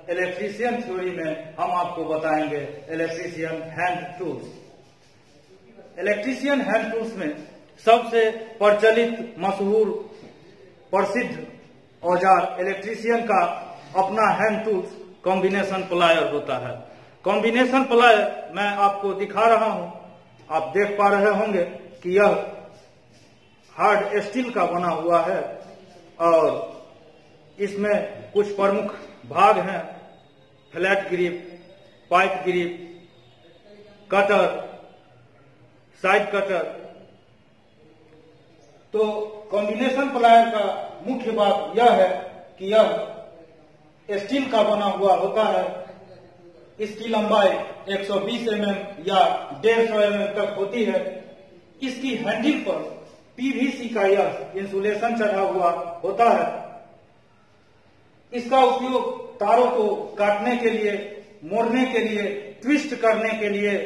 Electrician theory में हम आपको बताएंगे electrician hand tools. Electrician hand tools में सबसे प्रचलित, मशहूर, प्रसिद्ध औजार इलेक्ट्रीशियन का अपना हैंड टूल्स कॉम्बिनेशन प्लायर होता है। कॉम्बिनेशन प्लायर मैं आपको दिखा रहा हूं, आप देख पा रहे होंगे कि यह हार्ड स्टील का बना हुआ है और इसमें कुछ प्रमुख भाग हैं: flat grip, pipe grip, cutter, side cutter. तो कॉम्बिनेशन प्लायर का मुख्य बात यह है कि यह स्टील का बना हुआ होता है। इसकी लंबाई 120 mm या 150 mm तक होती है। इसकी हैंडल पर पीवीसी का यह इंसुलेशन चढ़ा हुआ होता है। इसका उपयोग तारों को काटने के लिए, मोड़ने के लिए, ट्विस्ट करने के लिए,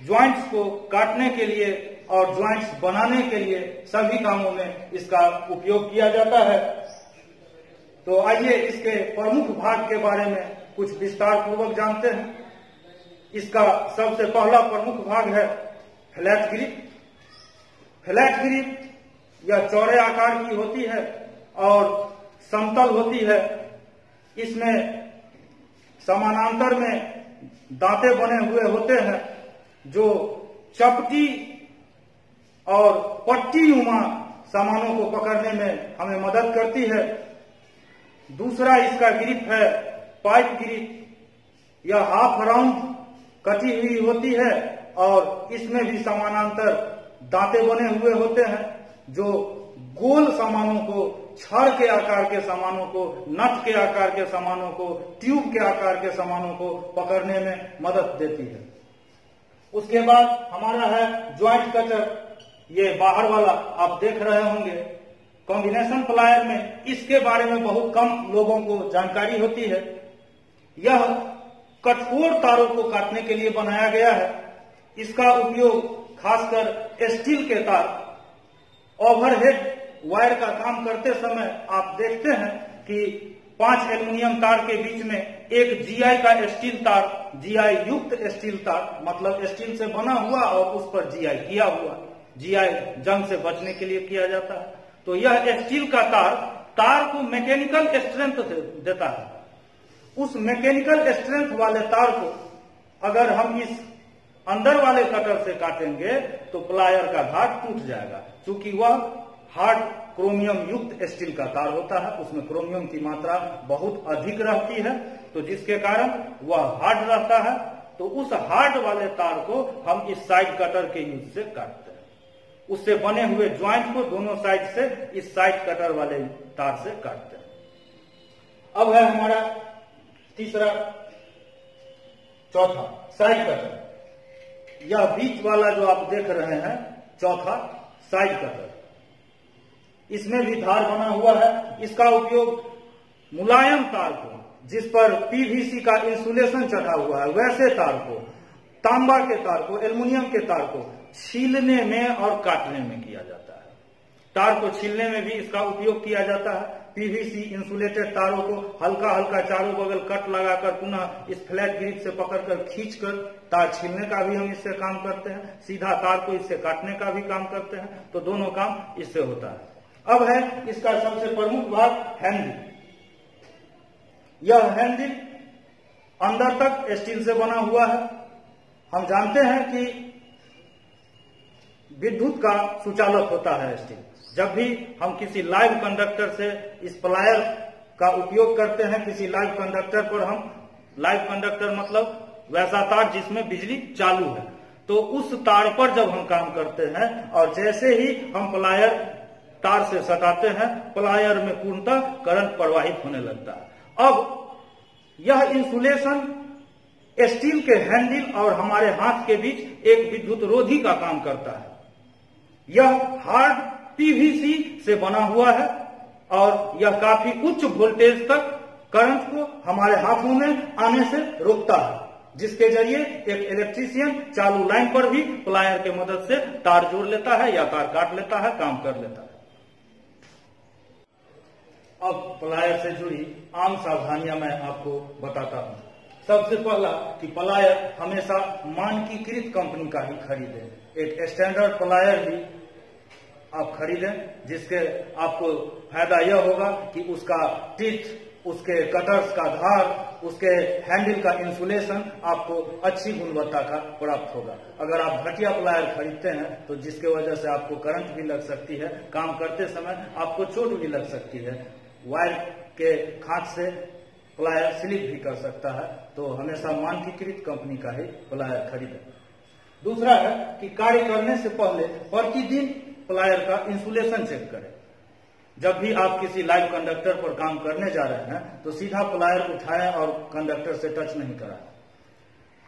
ज्वाइंट्स को काटने के लिए और ज्वाइंट्स बनाने के लिए सभी कामों में इसका उपयोग किया जाता है। तो आइए इसके प्रमुख भाग के बारे में कुछ विस्तार पूर्वक जानते हैं। इसका सबसे पहला प्रमुख भाग है फ्लैट ग्रिप। फ्लैट ग्रिप यह चौड़े आकार की होती है और समतल होती है। इसमें समानांतर में दांते बने हुए होते हैं जो चपटी और पट्टी नुमा सामानों को पकड़ने में हमें मदद करती है। दूसरा इसका ग्रिप है पाइप ग्रिप। यह हाफ राउंड कटी हुई होती है और इसमें भी समानांतर दांते बने हुए होते हैं जो गोल सामानों को, छड़ के आकार के सामानों को, नट के आकार के सामानों को, ट्यूब के आकार के सामानों को पकड़ने में मदद देती है। उसके बाद हमारा है ज्वाइंट कटर। ये बाहर वाला आप देख रहे होंगे। कॉम्बिनेशन प्लायर में इसके बारे में बहुत कम लोगों को जानकारी होती है। यह कठोर तारों को काटने के लिए बनाया गया है। इसका उपयोग खासकर स्टील के तार, ओवरहेड वायर का काम करते समय आप देखते हैं कि 5 एल्युमिनियम तार के बीच में एक जीआई का स्टील तार, जीआई युक्त स्टील तार, मतलब स्टील से बना हुआ और उस पर जीआई किया हुआ, जीआई जंग से बचने के लिए किया जाता है। तो यह स्टील का तार को मैकेनिकल स्ट्रेंथ देता है। उस मैकेनिकल स्ट्रेंथ वाले तार को अगर हम इस अंदर वाले कटर से काटेंगे तो प्लायर का धार टूट जाएगा, क्योंकि वह हार्ड क्रोमियम युक्त स्टील का तार होता है। उसमें क्रोमियम की मात्रा बहुत अधिक रहती है, तो जिसके कारण वह हार्ड रहता है। तो उस हार्ड वाले तार को हम इस साइड कटर के यूज से काटते हैं। उससे बने हुए ज्वाइंट को दोनों साइड से इस साइड कटर वाले तार से काटते हैं। अब है हमारा तीसरा, चौथा साइड कटर। यह बीच वाला जो आप देख रहे हैं चौथा साइड कटर, इसमें भी धार बना हुआ है। इसका उपयोग मुलायम तार को, जिस पर पीवीसी का इंसुलेशन चढ़ा हुआ है, वैसे तार को, तांबा के तार को, एल्युमिनियम के तार को छीलने में और काटने में किया जाता है। तार को छीलने में भी इसका उपयोग किया जाता है। पीवीसी इंसुलेटेड तारों को हल्का हल्का चारों बगल कट लगाकर पुनः इस फ्लैट ग्रिप से पकड़कर खींचकर तार छीलने का भी हम इससे काम करते हैं। सीधा तार को इससे काटने का भी काम करते हैं। तो दोनों काम इससे होता है। अब है इसका सबसे प्रमुख भाग हैंडल। यह हैंडल अंदर तक स्टील से बना हुआ है। हम जानते हैं कि विद्युत का सुचालक होता है स्टील। जब भी हम किसी लाइव कंडक्टर से इस प्लायर का उपयोग करते हैं, किसी लाइव कंडक्टर पर हम, लाइव कंडक्टर मतलब वैसा तार जिसमें बिजली चालू है, तो उस तार पर जब हम काम करते हैं और जैसे ही हम प्लायर तार से सटाते हैं, प्लायर में पूर्णतः करंट प्रवाहित होने लगता है। अब यह इंसुलेशन स्टील के हैंडल और हमारे हाथ के बीच एक विद्युत रोधी का काम करता है। यह हार्ड पीवीसी से बना हुआ है और यह काफी उच्च वोल्टेज तक करंट को हमारे हाथों में आने से रोकता है, जिसके जरिए एक इलेक्ट्रीशियन चालू लाइन पर भी प्लायर के मदद से तार जोड़ लेता है या तार काट लेता है, काम कर लेता है। अब प्लायर से जुड़ी आम सावधानियां मैं आपको बताता हूं। सबसे पहला कि प्लायर हमेशा मानकीकृत कंपनी का ही खरीदें। एक स्टैंडर्ड प्लायर ही आप खरीदें, जिसके आपको फायदा यह होगा कि उसका टिथ, उसके कटर्स का धार, उसके हैंडल का इंसुलेशन आपको अच्छी गुणवत्ता का प्राप्त होगा। अगर आप घटिया प्लायर खरीदते हैं तो जिसके वजह से आपको करंट भी लग सकती है, काम करते समय आपको चोट भी लग सकती है, वायर के खांच से प्लायर स्लिप भी कर सकता है। तो हमेशा मानकीकृत कंपनी का ही प्लायर खरीदें। दूसरा है कि कार्य करने से पहले प्रतिदिन प्लायर का इंसुलेशन चेक करें। जब भी आप किसी लाइव कंडक्टर पर काम करने जा रहे हैं तो सीधा प्लायर उठाएं और कंडक्टर से टच नहीं कराएं।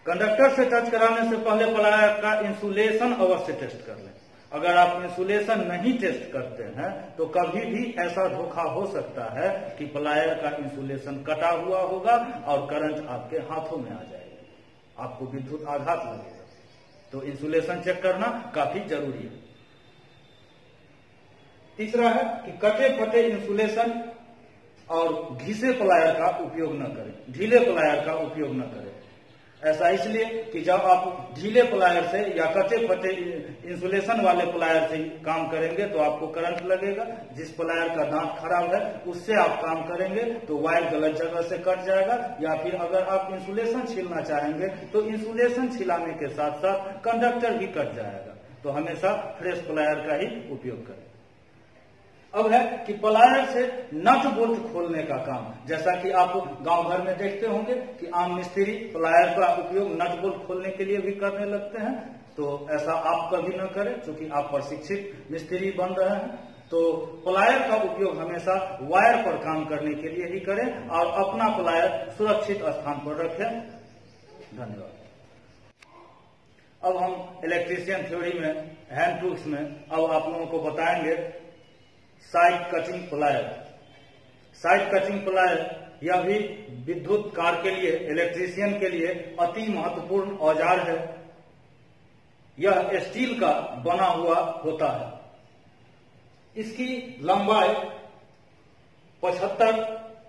कंडक्टर से टच कराने से पहले प्लायर का इंसुलेशन अवश्य टेस्ट कर लें। अगर आप इंसुलेशन नहीं टेस्ट करते हैं तो कभी भी ऐसा धोखा हो सकता है कि प्लायर का इंसुलेशन कटा हुआ होगा और करंट आपके हाथों में आ जाएगा, आपको विद्युत आघात लगेगा। तो इंसुलेशन चेक करना काफी जरूरी है। तीसरा है कि कटे फटे इंसुलेशन और घिसे प्लायर का उपयोग न करें, ढीले प्लायर का उपयोग न करें। ऐसा इसलिए कि जब आप ढीले प्लायर से या कटे फटे इंसुलेशन वाले प्लायर से काम करेंगे तो आपको करंट लगेगा। जिस प्लायर का दांत खराब है उससे आप काम करेंगे तो वायर गलत जगह से कट जाएगा, या फिर अगर आप इंसुलेशन छीलना चाहेंगे तो इंसुलेशन छिलाने के साथ साथ कंडक्टर भी कट जाएगा। तो हमेशा फ्रेश प्लायर का ही उपयोग करें। अब है कि प्लायर से नट बोल्ट खोलने का काम, जैसा कि आप गांव घर में देखते होंगे कि आम मिस्त्री प्लायर का उपयोग नट बोल्ट खोलने के लिए भी करने लगते हैं। तो ऐसा आप कभी न करें, क्योंकि आप प्रशिक्षित मिस्त्री बन रहे हैं। तो प्लायर का उपयोग हमेशा वायर पर काम करने के लिए ही करें और अपना प्लायर सुरक्षित स्थान पर रखें। धन्यवाद। अब हम इलेक्ट्रीशियन थ्योरी में, हैंड टूल्स में अब आप लोगों को बताएंगे side cutting plier. Side cutting plier यह भी विद्युत कार्य के लिए, इलेक्ट्रीशियन के लिए अति महत्वपूर्ण औजार है। यह स्टील का बना हुआ होता है। इसकी लंबाई 75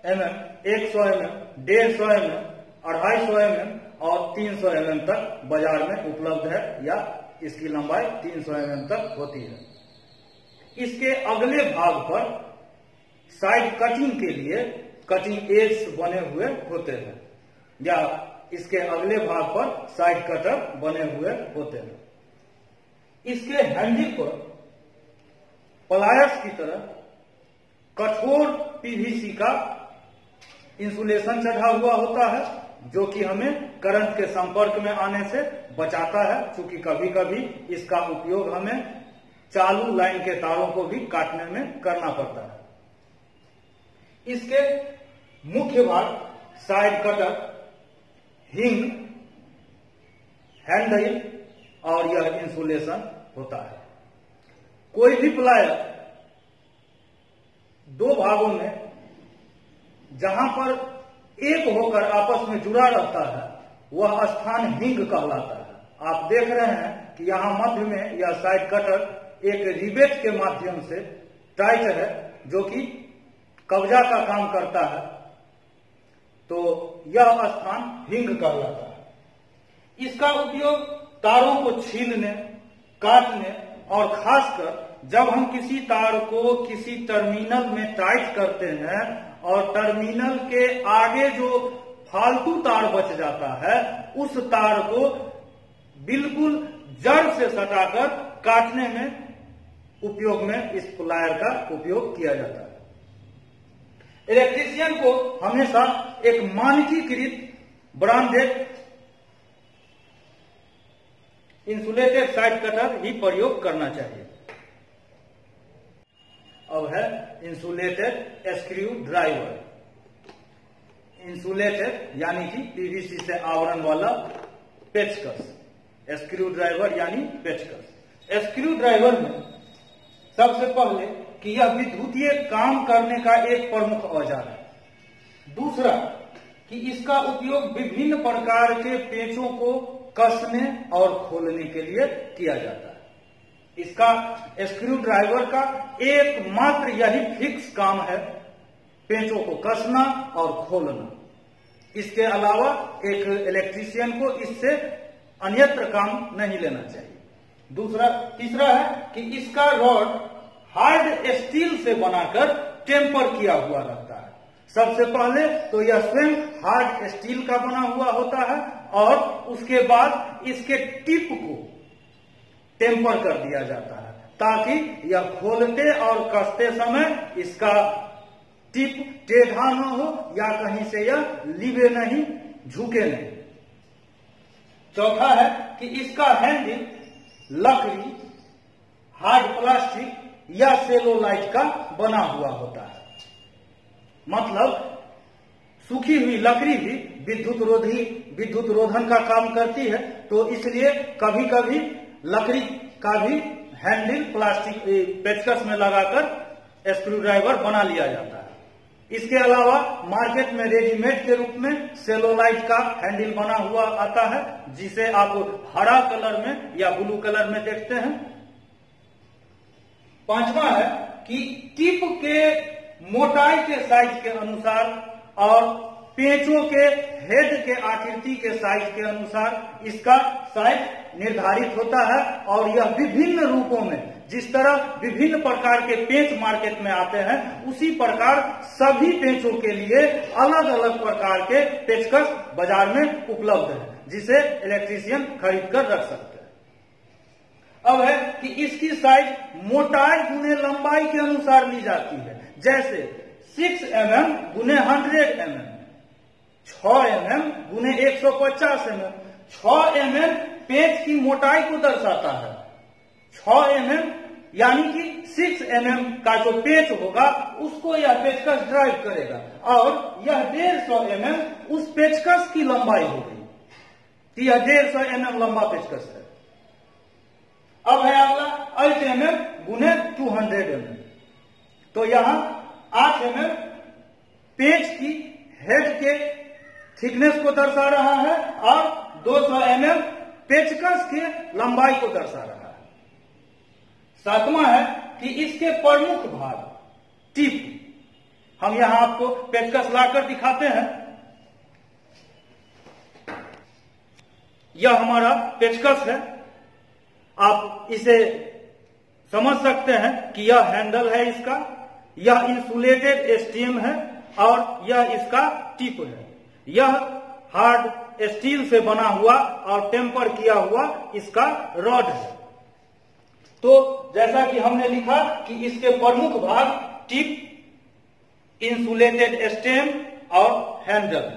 mm, 100 mm, 150 mm, 250 mm और 300 mm तक बाजार में उपलब्ध है, या इसकी लंबाई 300 mm तक होती है। इसके अगले भाग पर साइड कटिंग के लिए कटिंग एड्स बने हुए होते हैं, या इसके अगले भाग पर साइड कटर बने हुए होते हैं। इसके हैंडल पर प्लायर्स की तरह कठोर पीवीसी का इंसुलेशन चढ़ा हुआ होता है, जो कि हमें करंट के संपर्क में आने से बचाता है, क्योंकि कभी कभी इसका उपयोग हमें चालू लाइन के तारों को भी काटने में करना पड़ता है। इसके मुख्य भाग साइड कटर, हिंग, हैंडल और यह इंसुलेशन होता है। कोई भी प्लायर दो भागों में जहां पर एक होकर आपस में जुड़ा रहता है वह स्थान हिंग कहलाता है। आप देख रहे हैं कि यहां मध्य में यह साइड कटर एक रिवेट के माध्यम से टाइट है, जो कि कब्जा का काम करता है। तो यह स्थान हिंग कहलाता है। इसका उपयोग तारों को छीलने, काटने और खासकर जब हम किसी तार को किसी टर्मिनल में टाइट करते हैं और टर्मिनल के आगे जो फालतू तार बच जाता है उस तार को बिल्कुल जड़ से सटाकर काटने में उपयोग में इस प्लायर का उपयोग किया जाता है। इलेक्ट्रीशियन को हमेशा एक मानकीकृत ब्रांडेड इंसुलेटेड साइड कटर ही प्रयोग करना चाहिए। अब है इंसुलेटेड स्क्रू ड्राइवर। इंसुलेटेड यानी कि पीवीसी से आवरण वाला पेचकस, स्क्रू ड्राइवर यानी पेचकस। स्क्रू ड्राइवर में सबसे पहले कि यह विद्युतीय काम करने का एक प्रमुख औजार है। दूसरा कि इसका उपयोग विभिन्न प्रकार के पेचों को कसने और खोलने के लिए किया जाता है। इसका स्क्रू ड्राइवर का एकमात्र यही फिक्स काम है पेंचों को कसना और खोलना। इसके अलावा एक इलेक्ट्रीशियन को इससे अन्यत्र काम नहीं लेना चाहिए। तीसरा है कि इसका रॉड हार्ड स्टील से बनाकर टेम्पर किया हुआ रहता है। सबसे पहले तो यह स्वयं हार्ड स्टील का बना हुआ होता है और उसके बाद इसके टिप को टेम्पर कर दिया जाता है ताकि यह खोलते और कसते समय इसका टिप टेढ़ा न हो या कहीं से यह लिवे नहीं, झुके नहीं। चौथा है कि इसका हैंडल लकड़ी, हार्ड प्लास्टिक या सेलोलाइट का बना हुआ होता है। मतलब सूखी हुई लकड़ी भी विद्युत रोधन का काम करती है, तो इसलिए कभी कभी लकड़ी का भी हैंडल प्लास्टिक पेचकस में लगाकर स्क्रू ड्राइवर बना लिया जाता है। इसके अलावा मार्केट में रेडीमेड के रूप में सेलोलाइट का हैंडल बना हुआ आता है, जिसे आप हरा कलर में या ब्लू कलर में देखते हैं। पांचवा है कि टिप के मोटाई के साइज के अनुसार और पेंचों के हेड के आकृति के साइज के अनुसार इसका साइज निर्धारित होता है और यह विभिन्न रूपों में, जिस तरह विभिन्न प्रकार के पेंच मार्केट में आते हैं, उसी प्रकार सभी पेंचों के लिए अलग अलग प्रकार के पेचकस बाजार में उपलब्ध है, जिसे इलेक्ट्रीशियन खरीद कर रख सकते हैं। अब है कि इसकी साइज मोटाई गुने लंबाई के अनुसार ली जाती है। जैसे 6 mm गुने 100 mm, 6 mm गुने 150 mm। 6 mm पेंच की मोटाई को दर्शाता है। 6 mm यानी कि 6 mm का जो पेंच होगा उसको यह पेचकस ड्राइव करेगा और यह 150 mm उस पेचकस की लंबाई होगी, कि यह 150 mm लंबा पेचकस है। अब है अगला 8 mm गुने 200 mm। तो यहां 8 mm पेंच की हेड के थिकनेस को दर्शा रहा है और 200 mm पेचकस के लंबाई को दर्शा रहा है। सातवां है कि इसके प्रमुख भाग टिप, हम यहां आपको पेचकस लाकर दिखाते हैं। यह हमारा पेचकस है। आप इसे समझ सकते हैं कि यह हैंडल है इसका, यह इंसुलेटेड स्टेम है और यह इसका टिप है। यह हार्ड स्टील से बना हुआ और टेम्पर किया हुआ इसका रॉड है। तो जैसा कि हमने लिखा कि इसके प्रमुख भाग टिप, इंसुलेटेड स्टेम और हैंडल।